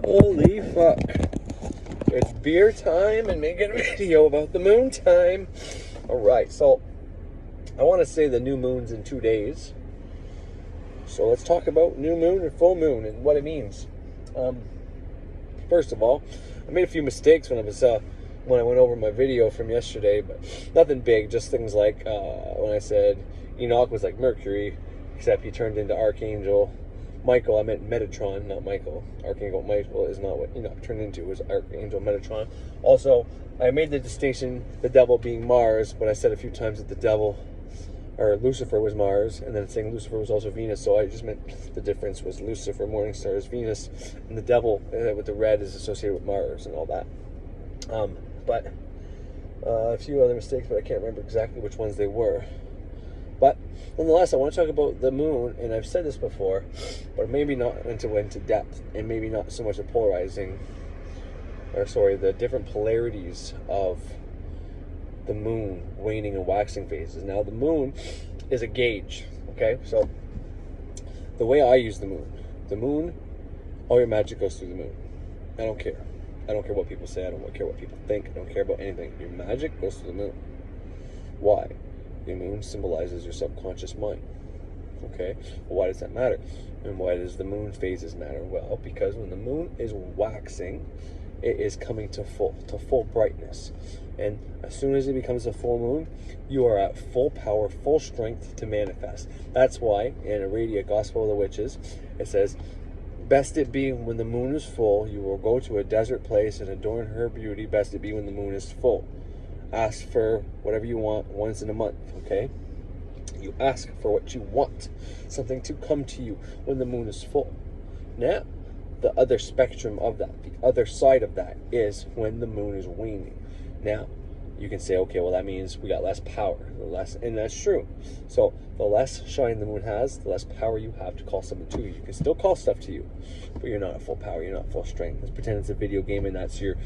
Holy fuck. It's beer time and making a video about the moon time. Alright, so I want to say the new moon's in 2 days. So let's talk about new moon and full moon and what it means. First of all, I made a few mistakes when I went over my video from yesterday, but nothing big, just things like when I said Enoch was like Mercury, except he turned into Archangel Michael. I meant Metatron, not Michael. Archangel Michael is not what Enoch turned into, it was Archangel Metatron. Also, I made the distinction, the devil being Mars, but I said a few times that the devil, or Lucifer, was Mars, and then saying Lucifer was also Venus, so I just meant the difference was Lucifer, morning star, is Venus, and the devil with the red is associated with Mars and all that. But a few other mistakes, but I can't remember exactly which ones they were. But nonetheless, I want to talk about the moon, and I've said this before, but maybe not into depth, and maybe not so much the different polarities of the moon waning and waxing phases. Now, the moon is a gauge, okay? So the way I use the moon, all your magic goes through the moon. I don't care. I don't care what people say. I don't care what people think. I don't care about anything. Your magic goes through the moon. Why? The moon symbolizes your subconscious mind. Okay? Well, why does that matter? And why does the moon phases matter? Well, because when the moon is waxing, it is coming to full brightness. And as soon as it becomes a full moon, you are at full power, full strength to manifest. That's why in Aradia, Gospel of the Witches, it says, best it be when the moon is full, you will go to a desert place and adorn her beauty. Best it be when the moon is full. Ask for whatever you want once in a month, okay? You ask for what you want, something to come to you when the moon is full. Now, the other spectrum of that, the other side of that, is when the moon is waning. Now, you can say, okay, well, that means we got less power, and that's true. So the less shine the moon has, the less power you have to call something to you. You can still call stuff to you, but you're not at full power, you're not at full strength. Let's pretend it's a video game, and that's your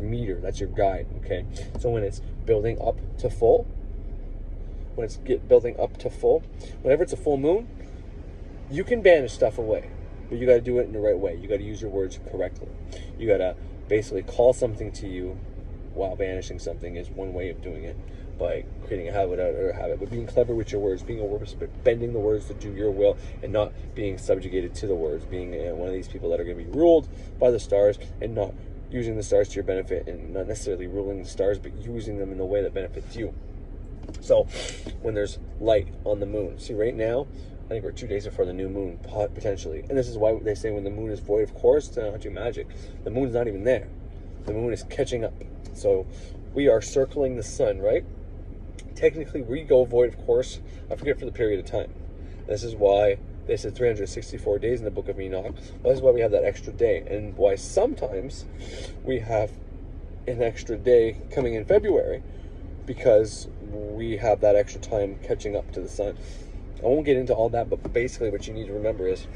meter, that's your guide, okay? So when it's building up to full, whenever it's a full moon, you can banish stuff away, but you got to do it in the right way. You got to use your words correctly. You got to basically call something to you while banishing something is one way of doing it, by creating a habit out of a habit, but being clever with your words, being a wordsmith, bending the words to do your will, and not being subjugated to the words, being one of these people that are going to be ruled by the stars, and not using the stars to your benefit, and not necessarily ruling the stars, but using them in the way that benefits you. So when there's light on the moon, see, right now I think we're 2 days before the new moon, potentially, and this is why they say when the moon is void of course, to not do magic. The moon's not even there. The moon is catching up. So we are circling the sun, right? Technically, we go void of course, I forget for the period of time. This is why they said 364 days in the book of Enoch. Well, this is why we have that extra day, and why sometimes we have an extra day coming in February, because we have that extra time catching up to the sun. I won't get into all that, but basically what you need to remember is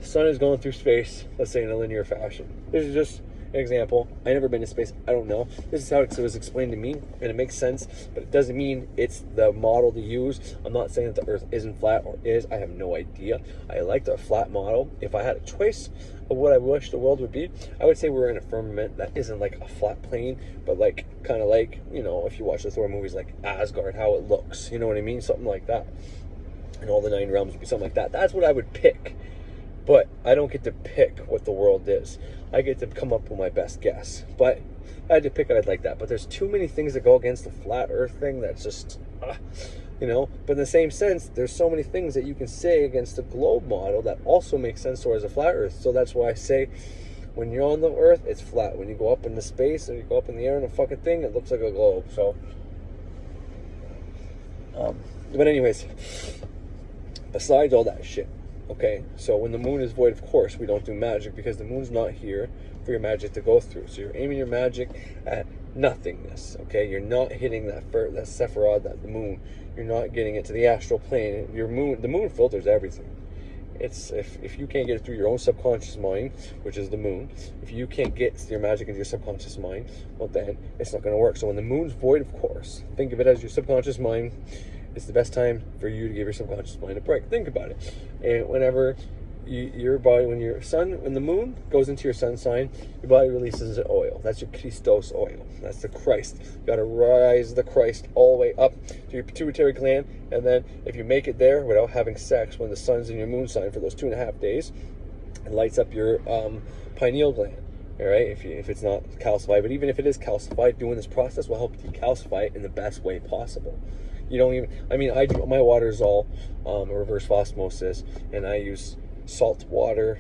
the sun is going through space, let's say in a linear fashion. This is just an example. I've never been to space. I don't know. This is how it was explained to me, and it makes sense, but it doesn't mean it's the model to use. I'm not saying that the Earth isn't flat or is. I have no idea. I like the flat model. If I had a choice of what I wish the world would be, I would say we're in a firmament that isn't like a flat plane, but like kind of like, you know, if you watch the Thor movies, like Asgard, how it looks. You know what I mean? Something like that. And all the 9 realms would be something like that. That's what I would pick. But I don't get to pick what the world is. I get to come up with my best guess. But if I had to pick it, I'd like that. But there's too many things that go against the flat earth thing that's just, you know. But in the same sense, there's so many things that you can say against the globe model that also makes sense towards a flat earth. So that's why I say when you're on the earth, it's flat. When you go up into space and you go up in the air in a fucking thing, it looks like a globe. So, but anyways, besides all that shit, okay, so when the moon is void, of course, we don't do magic, because the moon's not here for your magic to go through. So you're aiming your magic at nothingness, okay? You're not hitting that Sephiroth, the moon. You're not getting it to the astral plane. The moon filters everything. It's if you can't get it through your own subconscious mind, which is the moon, if you can't get your magic into your subconscious mind, well, then it's not going to work. So when the moon's void, of course, think of it as your subconscious mind. It's the best time for you to give your subconscious mind a break. Think about it. And whenever your body, when the moon goes into your sun sign, your body releases the oil. That's your Christos oil. That's the Christ. You got to rise the Christ all the way up to your pituitary gland, and then if you make it there without having sex, when the sun's in your moon sign for those 2.5 days, it lights up your pineal gland. All right, if it's not calcified, but even if it is calcified, doing this process will help decalcify it in the best way possible. You don't even, I do, my water is all reverse osmosis, and I use salt water,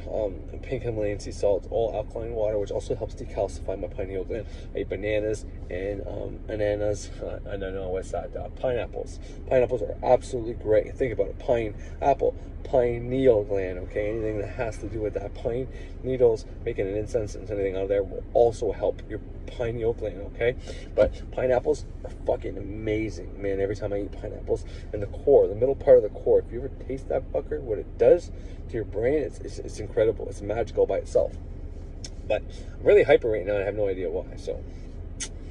pink Himalayan sea salt, all alkaline water, which also helps decalcify my pineal gland. I eat bananas and I don't know what's that, pineapples. Pineapples are absolutely great. Think about it, pineapple, pineal gland, okay? Anything that has to do with that pine needles, making an incense and anything out of there will also help your pineal gland, okay? But pineapples are fucking amazing, man. Every time I eat pineapples, and the core, the middle part of the core, if you ever taste that fucker, what it does to your brain, it's incredible. It's magical by itself. But I'm really hyper right now, and I have no idea why, so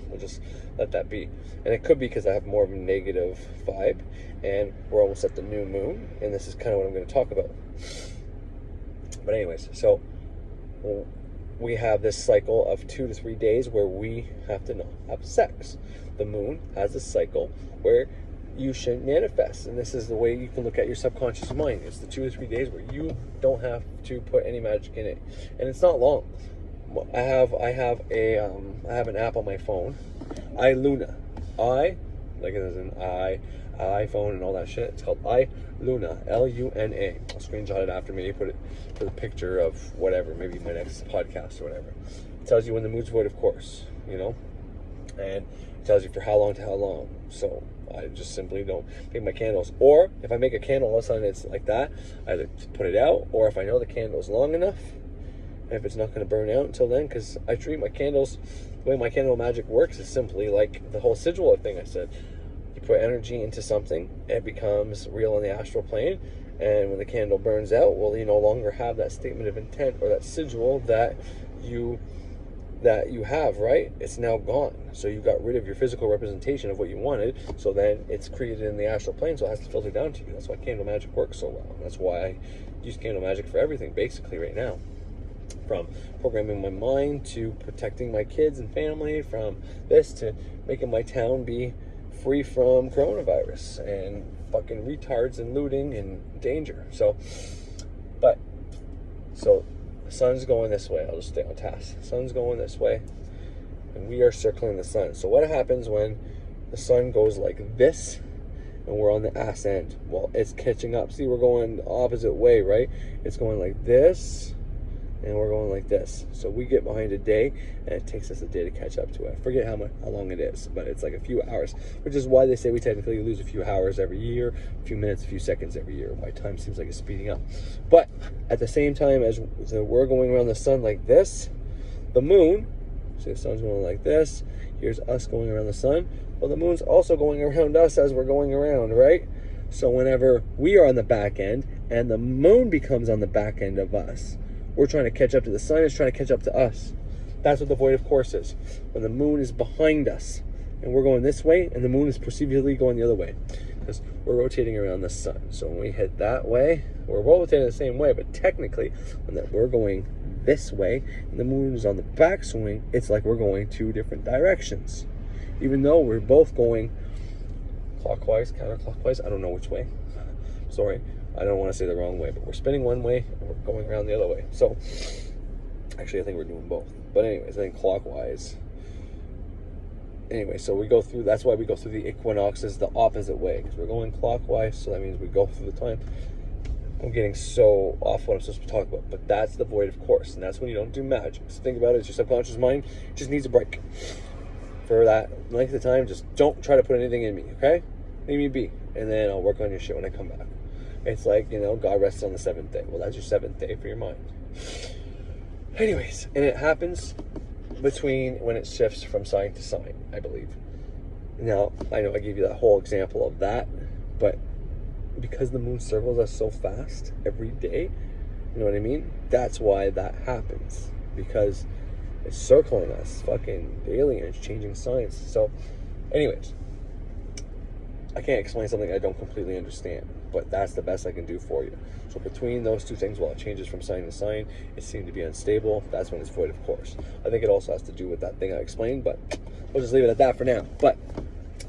we'll just let that be. And it could be because I have more of a negative vibe, and we're almost at the new moon, and this is kind of what I'm going to talk about. But anyways, so we have this cycle of 2 to 3 days where we have to not have sex. The moon has a cycle where you should manifest, and this is the way you can look at your subconscious mind. It's the 2 or 3 days where you don't have to put any magic in it, and it's not long. I have an app on my phone, iLuna, like it is an iPhone and all that shit. It's called iLuna, Luna. I'll screenshot it after, maybe put it for the picture of whatever, maybe my next podcast or whatever. It tells you when the moon's void, of course, and it tells you for how long to how long. So I just simply don't make my candles. Or if I make a candle, all of a sudden it's like that, I either put it out, or if I know the candle's long enough, and if it's not going to burn out until then, because I treat my candles, the way my candle magic works is simply like the whole sigil thing I said. You put energy into something, it becomes real in the astral plane, and when the candle burns out, well, you no longer have that statement of intent or that sigil that you have, right? It's now gone. So you got rid of your physical representation of what you wanted, so then it's created in the astral plane, so it has to filter down to you. That's why candle magic works so well. That's why I use candle magic for everything, basically, right now. From programming my mind to protecting my kids and family, from this to making my town be free from coronavirus and fucking retards and looting and danger. So the sun's going this way. I'll just stay on task. The sun's going this way, and we are circling the sun. So what happens when the sun goes like this and we're on the ass end? Well, it's catching up. See, we're going the opposite way, right? It's going like this, and we're going like this. So we get behind a day, and it takes us a day to catch up to it. I forget how long it is, but it's like a few hours, which is why they say we technically lose a few hours every year, a few minutes, a few seconds every year, why time seems like it's speeding up. But at the same time as we're going around the sun like this, the moon, see the sun's going like this, here's us going around the sun, well, the moon's also going around us as we're going around, right? So whenever we are on the back end and the moon becomes on the back end of us, we're trying to catch up to the sun, it's trying to catch up to us. That's what the void of course is. When the moon is behind us and we're going this way and the moon is perceivably going the other way, because we're rotating around the sun. So when we hit that way, we're rotating the same way, but technically when we're going this way and the moon is on the backswing, it's like we're going 2 different directions. Even though we're both going clockwise, counterclockwise, I don't know which way. Sorry. I don't want to say the wrong way, but we're spinning one way and we're going around the other way. So, actually, I think we're doing both. But anyways, I think clockwise. Anyway, so we go through, that's why we go through the equinoxes the opposite way, because we're going clockwise, so that means we go through the time. I'm getting so off what I'm supposed to talk about, but that's the void of course, and that's when you don't do magic. So think about it, it's your subconscious mind just needs a break. For that length of time, just don't try to put anything in me, okay? Leave me be, and then I'll work on your shit when I come back. It's like, God rests on the 7th day. Well, that's your 7th day for your mind. Anyways, and it happens between when it shifts from sign to sign, I believe. Now, I know I gave you that whole example of that, but because the moon circles us so fast every day, you know what I mean? That's why that happens. Because it's circling us fucking daily and it's changing signs. So, anyways, I can't explain something I don't completely understand. but that's the best I can do for you. So between those two things, while it changes from sign to sign, it seemed to be unstable. That's when it's void of course. I think it also has to do with that thing I explained, but we'll just leave it at that for now. But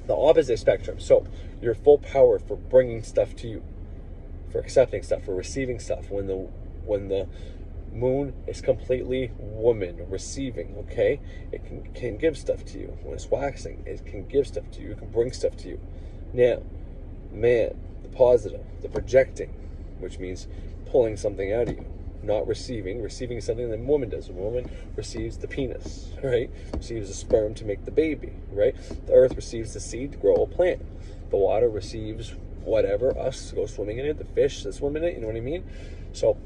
the opposite spectrum, so your full power for bringing stuff to you, for accepting stuff, for receiving stuff, when the moon is completely woman, receiving, okay? It can give stuff to you. When it's waxing, it can give stuff to you. It can bring stuff to you. Now, man, the positive, the projecting, which means pulling something out of you, not receiving. Receiving is something that a woman does. A woman receives the penis, right? Receives the sperm to make the baby, right? The earth receives the seed to grow a plant. The water receives whatever, us go swimming in it, the fish that swim in it, you know what I mean? So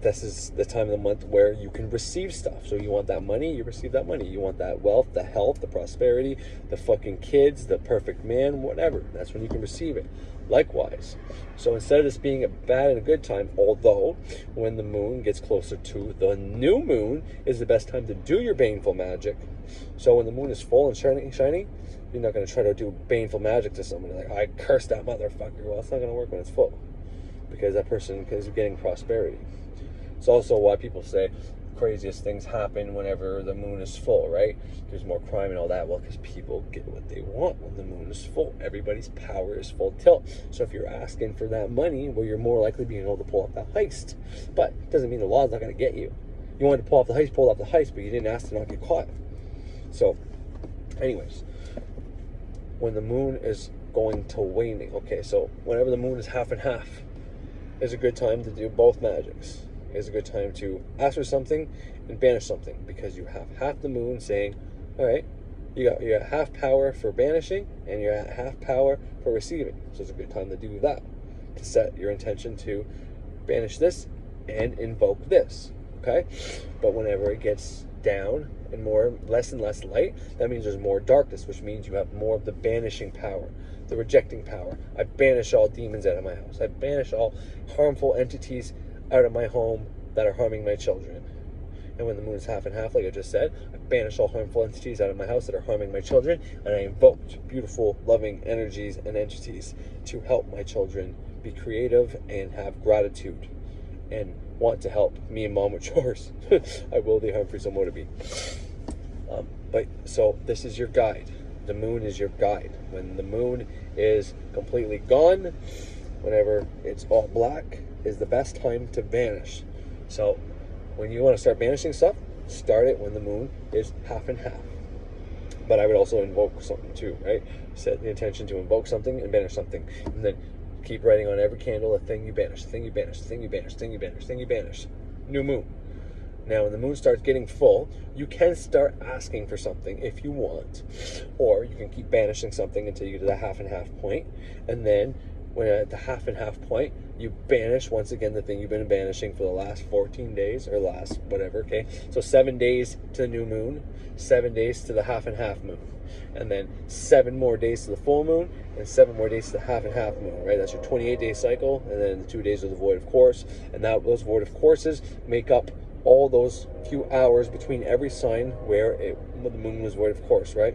this is the time of the month where you can receive stuff. So you want that money, you receive that money. You want that wealth, the health, the prosperity, the fucking kids, the perfect man, whatever. That's when you can receive it. Likewise. So instead of this being a bad and a good time, although when the moon gets closer to the new moon is the best time to do your baneful magic. So when the moon is full and shining, you're not going to try to do baneful magic to someone like, I curse that motherfucker. Well, it's not going to work when it's full, because that person is getting prosperity. It's also why people say craziest things happen whenever the moon is full, right? There's more crime and all that. Well, because people get what they want when the moon is full. Everybody's power is full tilt. So if you're asking for that money, well, you're more likely being able to pull off that heist. But it doesn't mean the law's not going to get you. You wanted to pull off the heist, pull off the heist, but you didn't ask to not get caught. So, anyways, when the moon is going to waning, okay, so whenever the moon is half and half, is a good time to do both magics. Is a good time to ask for something and banish something, because you have half the moon saying, all right, you got half power for banishing and you're at half power for receiving. So it's a good time to do that, to set your intention to banish this and invoke this, okay? But whenever it gets down and less and less light, that means there's more darkness, which means you have more of the banishing power, the rejecting power. I banish all demons out of my house. I banish all harmful entities out of my home that are harming my children. And when the moon is half and half, like I just said, I banish all harmful entities out of my house that are harming my children, and I invoked beautiful, loving energies and entities to help my children be creative and have gratitude and want to help me and mom with chores. I will the Humphrey so more to be. But so this is your guide. The moon is your guide. When the moon is completely gone, whenever it's all black, is the best time to banish. So when you want to start banishing stuff, start it when the moon is half and half. But I would also invoke something too, right? Set the intention to invoke something and banish something. And then keep writing on every candle a thing you banish, thing you banish, thing you banish, thing you banish, thing you banish. New moon. Now when the moon starts getting full, you can start asking for something if you want. Or you can keep banishing something until you get to the half and half point. And then when at the half and half point, you banish once again the thing you've been banishing for the last 14 days or last whatever, okay? So 7 days to the new moon, 7 days to the half and half moon, and then 7 more days to the full moon, and 7 more days to the half and half moon, right? That's your 28-day cycle, and then the 2 days of the void of course, and now those void of courses make up all those few hours between every sign where the moon was void of course, right?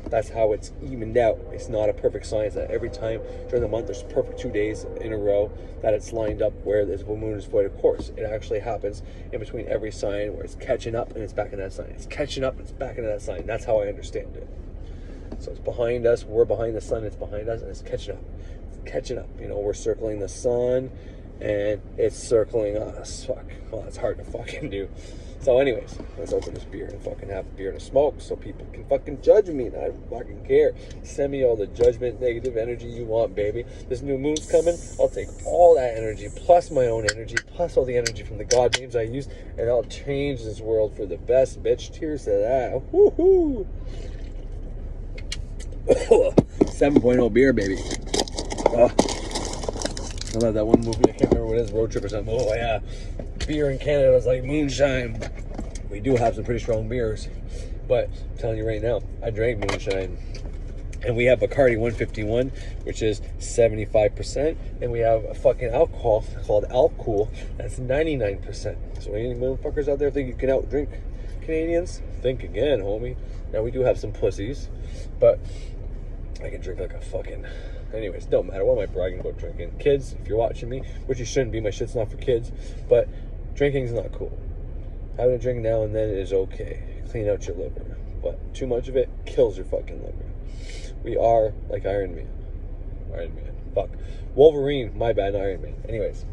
That's how it's evened out. It's not a perfect science that every time during the month there's perfect 2 days in a row that it's lined up where the moon is void of course. It actually happens in between every sign where it's catching up and it's back in that sign. It's catching up and it's back into that sign. That's how I understand it. So it's behind us, we're behind the sun, it's behind us, and it's catching up. It's catching up. You know, we're circling the sun and it's circling us. Fuck. Well, it's hard to fucking do. So anyways, let's open this beer and fucking have a beer and a smoke so people can fucking judge me, and I don't fucking care. Send me all the judgment, negative energy you want, baby. This new moon's coming. I'll take all that energy, plus my own energy, plus all the energy from the god names I use, and I'll change this world for the best, bitch. Cheers to that. Woohoo! 7.0 beer, baby. I love that one movie. I can't remember what it is, Road Trip or something. Oh, yeah. Beer in Canada is like moonshine. We do have some pretty strong beers. But I'm telling you right now, I drank moonshine. And we have Bacardi 151, which is 75%. And we have a fucking alcohol called Alcool. That's 99%. So any motherfuckers out there think you can outdrink Canadians? Think again, homie. Now, we do have some pussies. But I can drink like a fucking Anyways, don't matter. What am I bragging about drinking? Kids, if you're watching me, which you shouldn't be, my shit's not for kids, but drinking's not cool. Having a drink now and then is okay. Clean out your liver. But too much of it kills your fucking liver. We are like Iron Man. Iron Man. Fuck. Wolverine. My bad, not Iron Man. Anyways.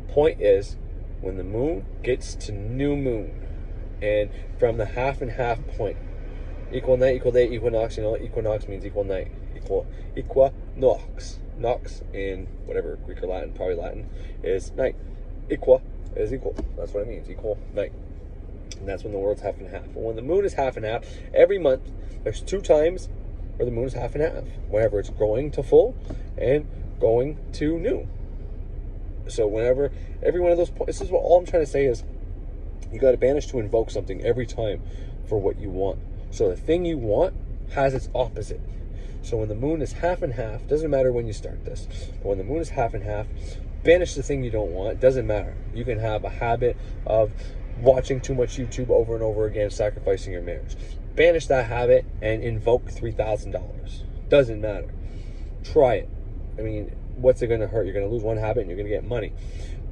Point is, when the moon gets to new moon, and from the half and half point, equal night, equal day, equinox, you know, equinox means equal night. Equinox. Nox in whatever, Greek or Latin, probably Latin, is night. Equa is equal. That's what it means, equal night. And that's when the world's half and half. And when the moon is half and half, every month, there's 2 times where the moon is half and half. Whenever it's going to full and going to new. So whenever, every one of those points, this is what all I'm trying to say is, you got to banish to invoke something every time for what you want. So the thing you want has its opposite. So when the moon is half and half, doesn't matter when you start this, but when the moon is half and half, banish the thing you don't want. Doesn't matter. You can have a habit of watching too much YouTube over and over again, sacrificing your marriage. Banish that habit and invoke $3,000. Doesn't matter. Try it. I mean, what's it going to hurt? You're going to lose one habit and you're going to get money.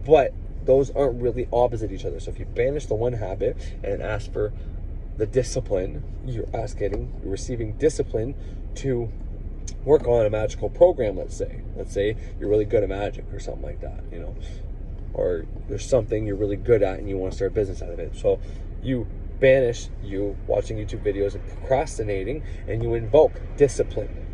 But those aren't really opposite each other. So if you banish the one habit and ask for the discipline, you're receiving discipline to work on a magical program, let's say. Let's say you're really good at magic or something like that, you know. Or there's something you're really good at and you want to start a business out of it. So you banish you watching YouTube videos and procrastinating, and you invoke discipline.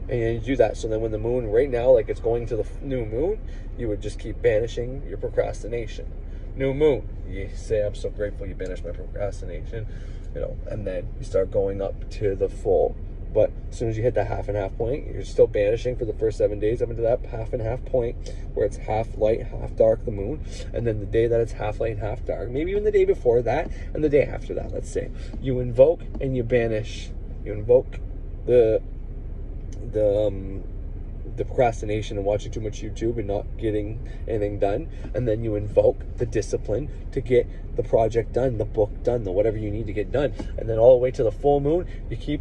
And you do that. So then when the moon, right now, like it's going to the new moon, you would just keep banishing your procrastination. New moon, you say, I'm so grateful you banished my procrastination, you know, and then you start going up to the full. But as soon as you hit that half and half point, you're still banishing for the first 7 days up into that half and half point where it's half light, half dark, the moon. And then the day that it's half light and half dark, maybe even the day before that and the day after that, let's say, you invoke and you banish. You invoke the procrastination and watching too much YouTube and not getting anything done, and then you invoke the discipline to get the project done, the book done, the whatever you need to get done. And then all the way to the full moon, you keep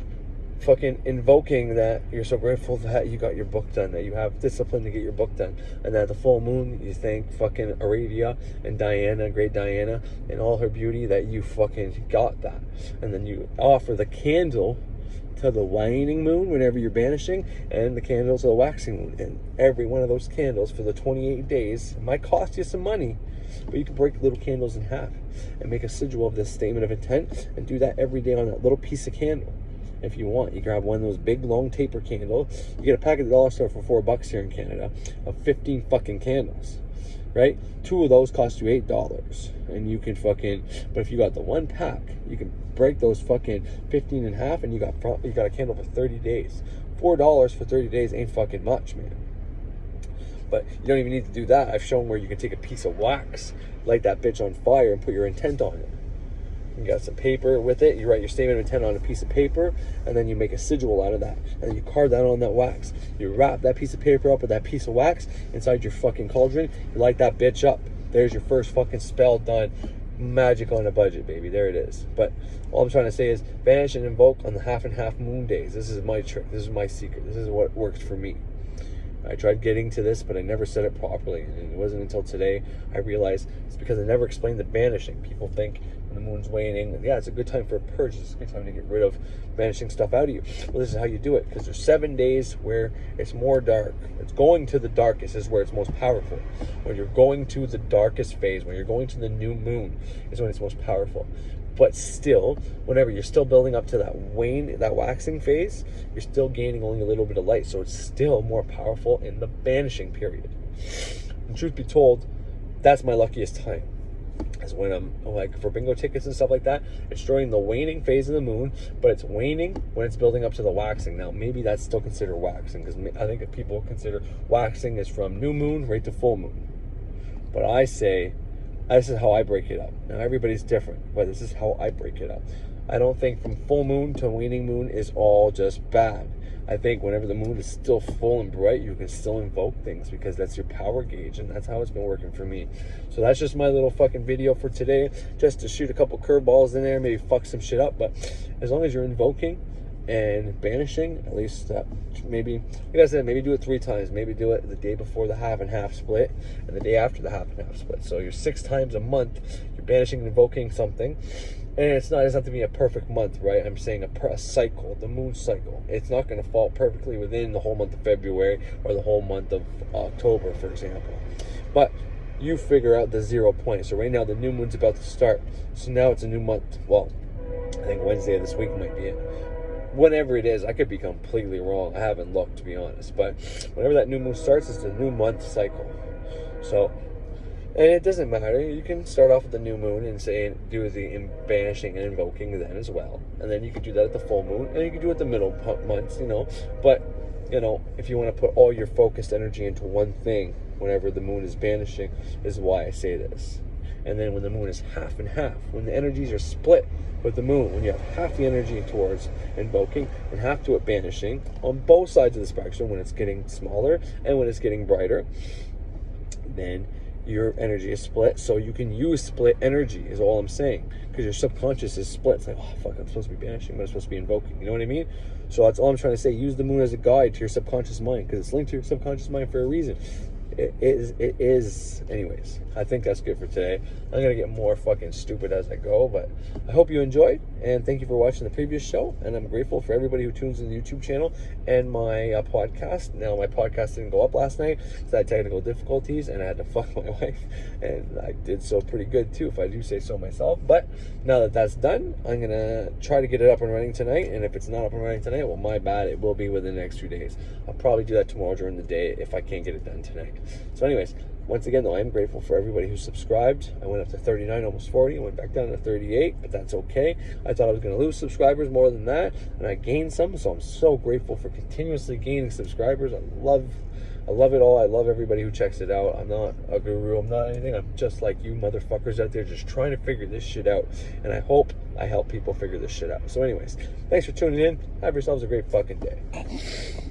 fucking invoking that you're so grateful that you got your book done, that you have discipline to get your book done. And then at the full moon, you thank fucking Arabia and Diana, great Diana, and all her beauty that you fucking got that. And then you offer the candle to the waning moon whenever you're banishing, and the candles to the waxing moon. And every one of those candles for the 28 days might cost you some money, but you can break little candles in half and make a sigil of this statement of intent, and do that every day on that little piece of candle. If you want, you grab one of those big long taper candles. You get a pack at the dollar store for $4 here in Canada of 15 fucking candles, right? 2 of those cost you $8, and you can fucking, but if you got the one pack, you can break those fucking 15 in half, and you got a candle for 30 days. $4 for 30 days ain't fucking much, man. But you don't even need to do that. I've shown where you can take a piece of wax, light that bitch on fire, and put your intent on it. You got some paper with it, you write your statement of intent on a piece of paper, and then you make a sigil out of that, and then you carve that on that wax. You wrap that piece of paper up with that piece of wax inside your fucking cauldron, you light that bitch up. There's your first fucking spell done. Magic on a budget, baby. There it is. But all I'm trying to say is banish and invoke on the half and half moon days. This is my trick. This is my secret. This is what works for me. I tried getting to this, but I never said it properly. And it wasn't until today I realized it's because I never explained the banishing. People think when the moon's waning, yeah, it's a good time for a purge. It's a good time to get rid of banishing stuff out of you. Well, this is how you do it, because there's 7 days where it's more dark. It's going to the darkest is where it's most powerful. When you're going to the darkest phase, when you're going to the new moon, is when it's most powerful. But still, whenever you're still building up to that waxing phase, you're still gaining only a little bit of light. So it's still more powerful in the banishing period. And truth be told, that's my luckiest time. Is when I'm like for bingo tickets and stuff like that, it's during the waning phase of the moon, but it's waning when it's building up to the waxing. Now, maybe that's still considered waxing, because I think that people consider waxing is from new moon right to full moon. But I say, this is how I break it up. Now, everybody's different, but this is how I break it up. I don't think from full moon to waning moon is all just bad. I think whenever the moon is still full and bright, you can still invoke things, because that's your power gauge, and that's how it's been working for me. So that's just my little fucking video for today, just to shoot a couple curveballs in there, maybe fuck some shit up. But as long as you're invoking And banishing, at least maybe, like I said, maybe do it 3 times. Maybe do it the day before the half and half split and the day after the half and half split. So you're 6 times a month, you're banishing and invoking something. And it doesn't have to be a perfect month, right? I'm saying a cycle, the moon cycle. It's not going to fall perfectly within the whole month of February or the whole month of October, for example. But you figure out the 0 point. So right now the new moon's about to start. So now it's a new month. Well, I think Wednesday of this week might be it. Whenever it is, I could be completely wrong. I haven't looked, to be honest. But whenever that new moon starts, it's a new month cycle. So, and it doesn't matter. You can start off with the new moon and say do the banishing and invoking then as well. And then you could do that at the full moon, and you could do it at the middle months, But, if you want to put all your focused energy into one thing, whenever the moon is banishing, is why I say this. And then when the moon is half and half, when the energies are split with the moon, when you have half the energy towards invoking and half to it banishing, on both sides of the spectrum, when it's getting smaller and when it's getting brighter, then your energy is split. So you can use split energy is all I'm saying, because your subconscious is split. It's like, oh fuck, I'm supposed to be banishing, but I'm supposed to be invoking. You know what I mean? So that's all I'm trying to say. Use the moon as a guide to your subconscious mind, because it's linked to your subconscious mind for a reason. It is. Anyways, I think that's good for today. I'm going to get more fucking stupid as I go, but I hope you enjoyed, and thank you for watching the previous show, and I'm grateful for everybody who tunes in the YouTube channel and my podcast. Now, my podcast didn't go up last night, so I had technical difficulties, and I had to fuck my wife, and I did so pretty good, too, if I do say so myself. But now that that's done, I'm going to try to get it up and running tonight, and if it's not up and running tonight, well, my bad, it will be within the next 2 days. I'll probably do that tomorrow during the day if I can't get it done tonight. So anyways, once again, though, I am grateful for everybody who subscribed. I went up to 39, almost 40. I went back down to 38, but that's okay. I thought I was going to lose subscribers more than that, and I gained some, so I'm so grateful for continuously gaining subscribers. I love it all. I love everybody who checks it out. I'm not a guru. I'm not anything. I'm just like you motherfuckers out there just trying to figure this shit out, and I hope I help people figure this shit out. So anyways, thanks for tuning in. Have yourselves a great fucking day.